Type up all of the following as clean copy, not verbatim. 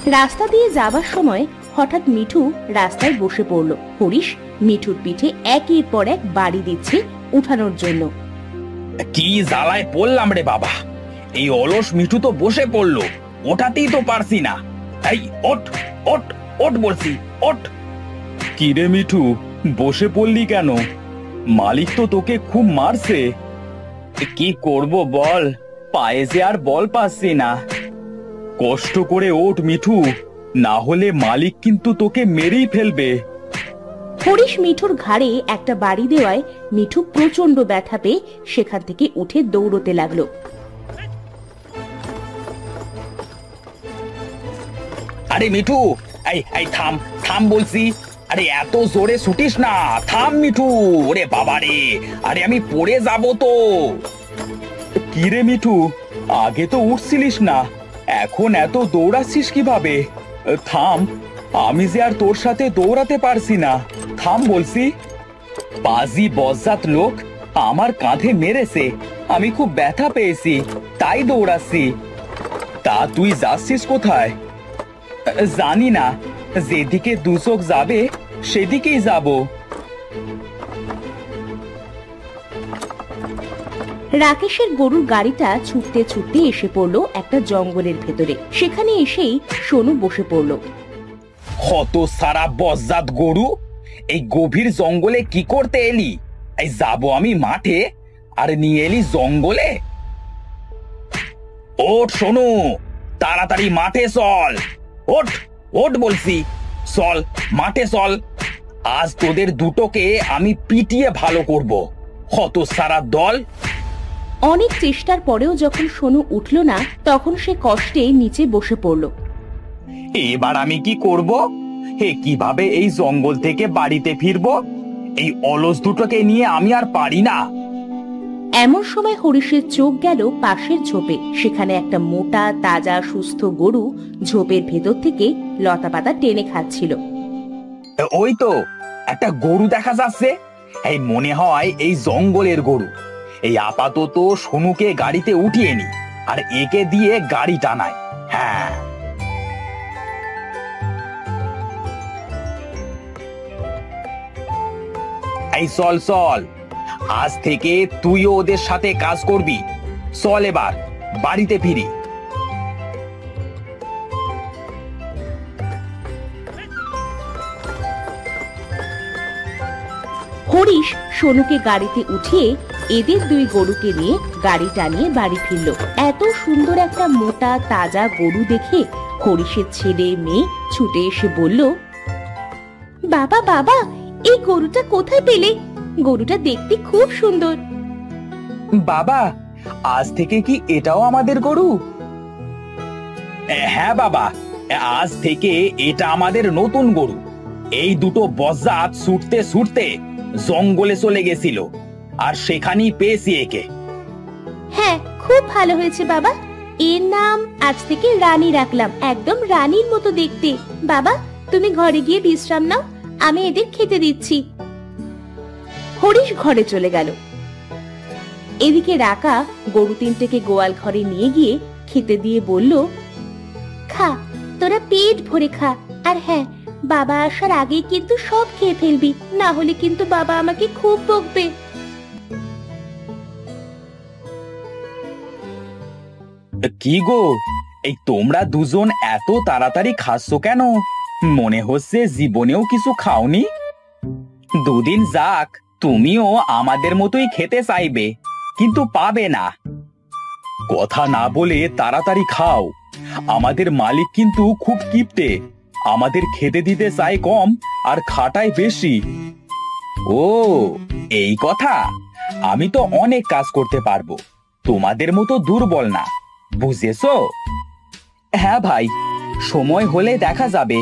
রাস্তা দিয়ে যাবার সময় হঠাৎ মিঠু রাস্তায় বসে পড়ল। হরিশ মিঠুর পিঠে একের পর এক বাড়ি দিচ্ছে উঠানোর জন্য। কি জ্বালায় পড়লাম রে বাবা, এই অলস মিঠু তো বসে পড়লো, ওঠাতেই তো পারছি না। এই ওঠ ওঠ ওঠ বলছি, ওঠ। কি রে মিঠু, বসে পড়লি কেন? মালিক তো তোকে খুব মারছে। কি করব বল, পায়ে যে আর বল পাচ্ছি না। কষ্ট করে ওঠ মিঠু, না হলে মালিক কিন্তু তোকে মেরেই ফেলবে। হরিশ মিঠুর ঘাড়ে একটা বাড়ি দেওয়ায় মিঠু প্রচন্ড ব্যথা পেয়ে সেখান থেকে উঠে দৌড়তে লাগলো। আরে মিঠু, এই এই থাম থাম বলছি। আরে এত জোরে ছুটিস না, থাম মিঠু। ওরে বাবা রে, আরে আমি পড়ে যাব তো। কি রে মিঠু, আগে তো উঠছিলিস না, এখন এত দৌড়াচ্ছিস কিভাবে? থাম, আমি যে আর তোর সাথে দৌড়াতে পারছি না, থাম বলছি। পাজি বজ্জাত লোক আমার কাঁধে মেরেছে, আমি খুব ব্যথা পেয়েছি, তাই দৌড়াচ্ছি। তা তুই যাচ্ছিস কোথায়? জানি না, যেদিকে দু চোখ যাবে সেদিকেই যাব। রাকেশের গরুর গাড়িটা ছুটতে ছুটতে এসে পড়লো একটা জঙ্গলের ভেতরে। সেখানে এসেই সোনু বসে পড়লো। কত সারা বজ্জাত গরু, এই গভীর জঙ্গলে কি করতে এলি? এই যাব আমি মাঠে, আর নিয়ে এলি জঙ্গলে? ওঠ সোনু, তাড়াতাড়ি মাঠে চল। ওঠ ওঠ বলছি, চল মাঠে চল। আজ তোদের দুটোকে আমি পিটিয়ে ভালো করব। কত সারা দল। অনেক চেষ্টার পরেও যখন সোনু উঠল না, তখন সে কষ্টে নিচে বসে পড়ল। এবার আমি কি করব? হে, কিভাবে এই জঙ্গল থেকে বাড়িতে ফিরব? এই অলস দুটোকে নিয়ে আমি আর পারি না। এমন সময় হরিশের চোখ গেল পাশের ঝোপে। সেখানে একটা মোটা তাজা সুস্থ গরু ঝোপের ভেতর থেকে লতা পাতা টেনে খাচ্ছিল। ওই তো একটা গরু দেখা যাচ্ছে, এই মনে হয় এই জঙ্গলের গরু। এই আপাতত সোনুকে গাড়িতে উঠিয়ে নি, আর একে দিয়ে গাড়ি টানায়। হ্যাঁ, এই চল চল, আজ থেকে তুইও ওদের সাথে কাজ করবি। চল এবার বাড়িতে ফিরি। হরিশ সোনুকে গাড়িতে উঠিয়ে এদের দুই গরুকে নিয়ে গাড়ি টানিয়ে বাড়ি ফিরল। এত সুন্দর একটা মোটা তাজা গরু দেখে হরিশের ছেলে মেয়ে ছুটে এসে বলল, বাবা বাবা, এই গরুটা কোথায় পেলে? গরুটা দেখতে খুব সুন্দর। বাবা, আজ থেকে কি এটাও আমাদের গরু? হ্যাঁ বাবা, আজ থেকে এটা আমাদের নতুন গরু। এই দুটো বজ্জাত ছুটতে ছুটতে জঙ্গলে চলে গেছিল, আর সেখানেই পেয়েছি একে। হ্যাঁ, খুব ভালো হয়েছে বাবা। এর নাম আজ থেকে রানী রাখলাম, একদম রানীর মতো দেখতে। বাবা, তুমি ঘরে গিয়ে বিশ্রাম নাও, আমি এদের খেতে দিচ্ছি। হরিশ ঘরে চলে গেল। এদিকে রাকা গরু তিনটেকে গোয়াল ঘরে নিয়ে গিয়ে খেতে দিয়ে বলল, খা, তোরা পেট ভরে খা। আর হ্যাঁ, বাবা আসার আগে কিন্তু সব খেয়ে ফেলবি, না হলে কিন্তু বাবা আমাকে খুব বকবে। কি গো, এই তোমরা দুজন এত তাড়াতাড়ি খাচ্ছ কেন? মনে হচ্ছে জীবনেও কিছু খাওনি। দুদিন যাক, তুমিও আমাদের মতোই খেতে চাইবে, কিন্তু পাবে না। কথা না বলে তাড়াতাড়ি খাও, আমাদের মালিক কিন্তু খুব কিপটে, আমাদের খেতে দিতে চায় কম আর খাটায় বেশি। ও, এই কথা। আমি তো অনেক কাজ করতে পারবো, তোমাদের মতো দুর্বল না, বুঝেছো? হ্যাঁ ভাই, সময় হলে দেখা যাবে।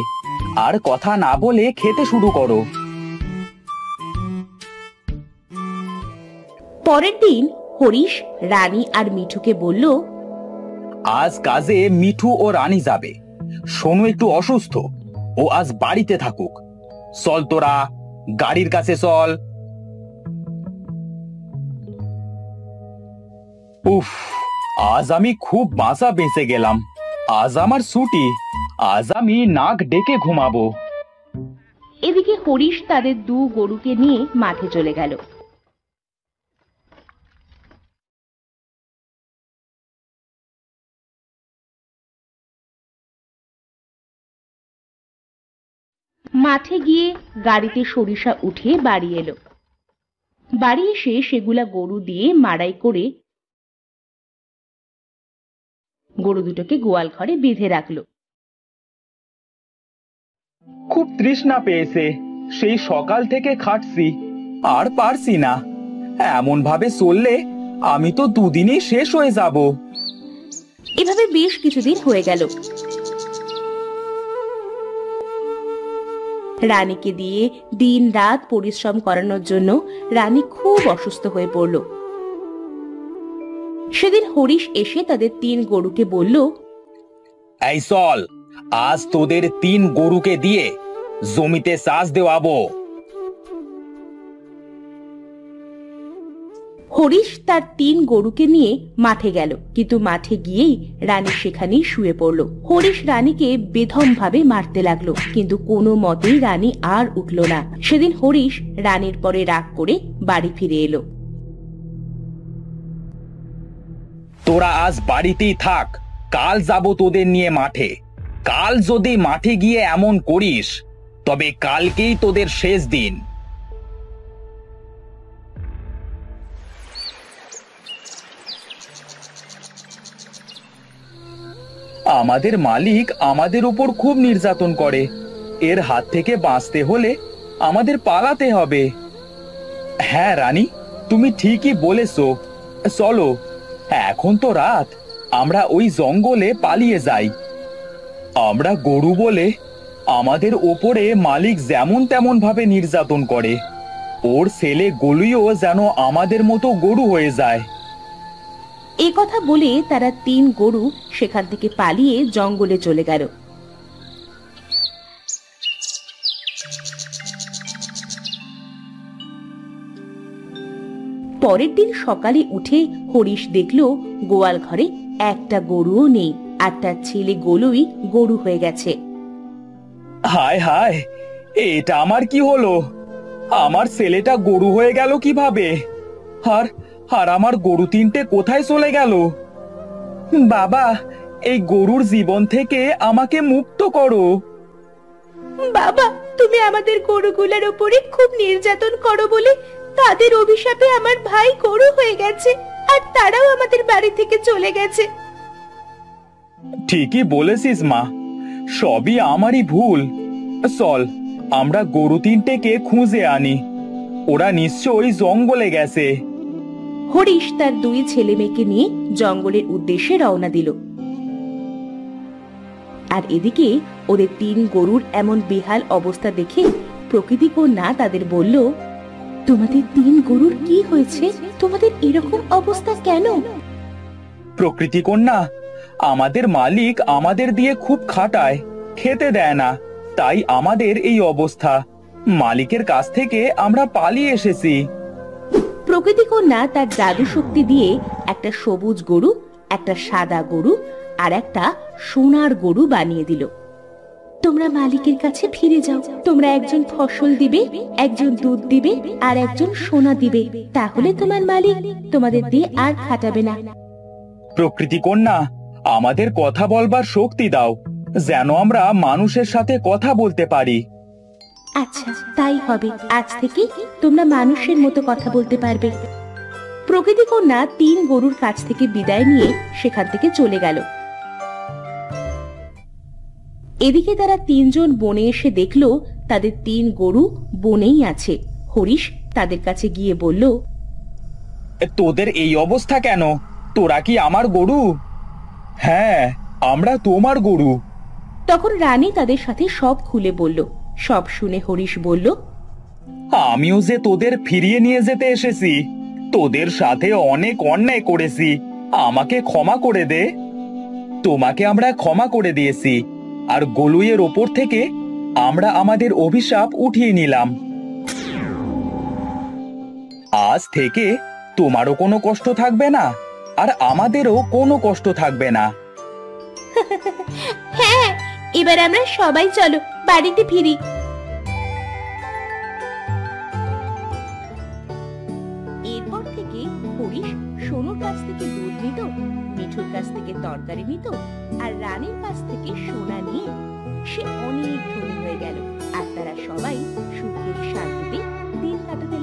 আর কথা না বলে খেতে শুরু করো। পরের দিন হরিশ রানী আর মিঠুকে বলল, আজ কাজে মিঠু ও রানী যাবে, সোনু একটু অসুস্থ, ও আজ বাড়িতে থাকুক। চল তোরা গাড়ির কাছে চল। উফ, আজ আমি খুব বাঁচা বেঁচে গেলাম। আজ আমার ছুটি, আজ আমি নাক ডেকে ঘুমাবো। এদিকে হরিশ তাদের দু গরুকে নিয়ে মাঠে চলে গেল। মাঠে গিয়ে গাড়িতে সরিষা উঠিয়ে বাড়ি এলো। বাড়ি এসে সেগুলা গরু দিয়ে মাড়াই করে গরু দুটোকে গোয়াল ঘরে বেঁধে রাখলো। খুব তৃষ্ণা পেয়েছে, সেই সকাল থেকে খাটছি, আর পারছি না। এমন ভাবে চললে আমি তো দুদিনেই শেষ হয়ে যাব। এভাবে বেশ কিছুদিন হয়ে গেল। রানীকে দিয়ে দিন রাত পরিশ্রম করানোর জন্য রানী খুব অসুস্থ হয়ে পড়ল। সেদিন হরিশ এসে তাদের 3 গরুকে বলল, এই চল, আজ তোদের 3 গরুকে দিয়ে জমিতে চাষ দেওয়াবো। হরিশ তার 3 গরুকে নিয়ে মাঠে গেল, কিন্তু মাঠে গিয়েই রানী সেখানেই শুয়ে পড়ল। হরিশ রানীকে বেধম ভাবে মারতে লাগলো, কিন্তু কোনো মতেই রানী আর উঠল না। সেদিন হরিশ রানীর পরে রাগ করে বাড়ি ফিরে এলো। তোরা আজ বাড়িতেই থাক, কাল যাব তোদের নিয়ে মাঠে। কাল যদি মাঠে গিয়ে এমন করিস তবে কালকেই তোদের শেষ দিন। আমাদের মালিক আমাদের উপর খুব নির্যাতন করে, এর হাত থেকে বাঁচতে হলে আমাদের পালাতে হবে। হ্যাঁ রানী, তুমি ঠিকই বলেছো। চলো, এখন তো রাত, আমরা ওই জঙ্গলে পালিয়ে যাই। আমরা গরু বলে আমাদের ওপরে মালিক যেমন তেমন ভাবে নির্যাতন করে, ওর ছেলে গলুইও যেন আমাদের মতো গরু হয়ে যায়। এই কথা বলে তারা 3 গরু সেখান থেকে পালিয়ে জঙ্গলে চলে গেল। পরের দিন সকালে উঠে হরিশ দেখল গোয়াল ঘরে একটা গরুও নেই, আর তার ছেলে গলুই গরু হয়ে গেছে। হায় হায়, এটা আমার কি হলো? আমার ছেলেটা গরু হয়ে গেল কিভাবে? আর আর আমার গরু 3টে কোথায় চলে গেল? বাবা, এই গরুর জীবন থেকে আমাকে মুক্ত করো। বাবা, তুমি আমাদের গরুগুলোর উপরে খুব নির্যাতন করো বলে তাদের অভিশাপে আমার ভাই গরু হয়ে গেছে, আর তারাও আমাদের বাড়ি থেকে চলে গেছে। ঠিকই বলেছিস মা, সবই আমারই ভুল। চল, আমরা গরু 3টেকে খুঁজে আনি, ওরা নিশ্চয়ই জঙ্গলে গেছে। হরিশ তার 2 ছেলে মেয়েকে নিয়ে জঙ্গলের উদ্দেশ্যে রওনা দিল। আর এদিকে ওদের 3 গরুর এমন বেহাল অবস্থা দেখে প্রকৃতি কন্যা তাদের বলল, তোমাদের 3 গরুর কি হয়েছে? তোমাদের এরকম অবস্থা কেন? প্রকৃতি কন্যা, আমাদের মালিক আমাদের দিয়ে খুব খাটায়, খেতে দেয় না, তাই আমাদের এই অবস্থা। মালিকের কাছ থেকে আমরা পালিয়ে এসেছি। প্রকৃতি কন্যা তার জাদু শক্তি দিয়ে একটা সবুজ গরু, একটা সাদা গরু আর একটা সোনার গরু বানিয়ে দিল। তোমরা মালিকের কাছে ফিরে যাও, তোমরা একজন ফসল দিবে, একজন দুধ দিবে আর একজন সোনা দিবে, তাহলে তোমার মালিক তোমাদের দিয়ে আর খাটাবে না। প্রকৃতি কন্যা, আমাদের কথা বলবার শক্তি দাও, যেন আমরা মানুষের সাথে কথা বলতে পারি। আচ্ছা, তাই হবে, আজ থেকে তোমরা মানুষের মতো কথা বলতে পারবে। প্রকৃতি কন্যা 3 গরুর কাছ থেকে বিদায় নিয়ে সেখান থেকে চলে গেল। এদিকে তারা 3 জন বনে এসে দেখল তাদের 3 গরু বনেই আছে। হরিশ তাদের কাছে গিয়ে বলল, তোদের এই অবস্থা কেন? তোরা কি আমার গরু? হ্যাঁ, আমরা তোমার গরু। তখন রানী তাদের সাথে সব খুলে বলল। সব শুনে হরিশ বলল, আমিও যে তোদের ফিরিয়ে নিয়ে যেতে এসেছি, তোদের সাথে অনেক অন্যায় করেছি, আমাকে ক্ষমা করে দে। তোমাকে আমরা ক্ষমা করে দিয়েছি, আর গলুইয়ের ওপর থেকে আমরা আমাদের অভিশাপ উঠিয়ে নিলাম। আজ থেকে তোমারও কোনো কষ্ট থাকবে না, আর আমাদেরও কোনো কষ্ট থাকবে না। হ্যাঁ, এবার আমরা সবাই চলো বাড়িতে ফিরি। এরপর থেকে হরিশ সোনুর কাছ থেকে দুধ নিত, মিঠুর কাছ থেকে তরকারি নিত, আর রানীর কাছ থেকে সোনা নিয়ে সে অনেক ধনী হয়ে গেল। আর তারা সবাই সুখে শান্তিতে দিন কাটাতে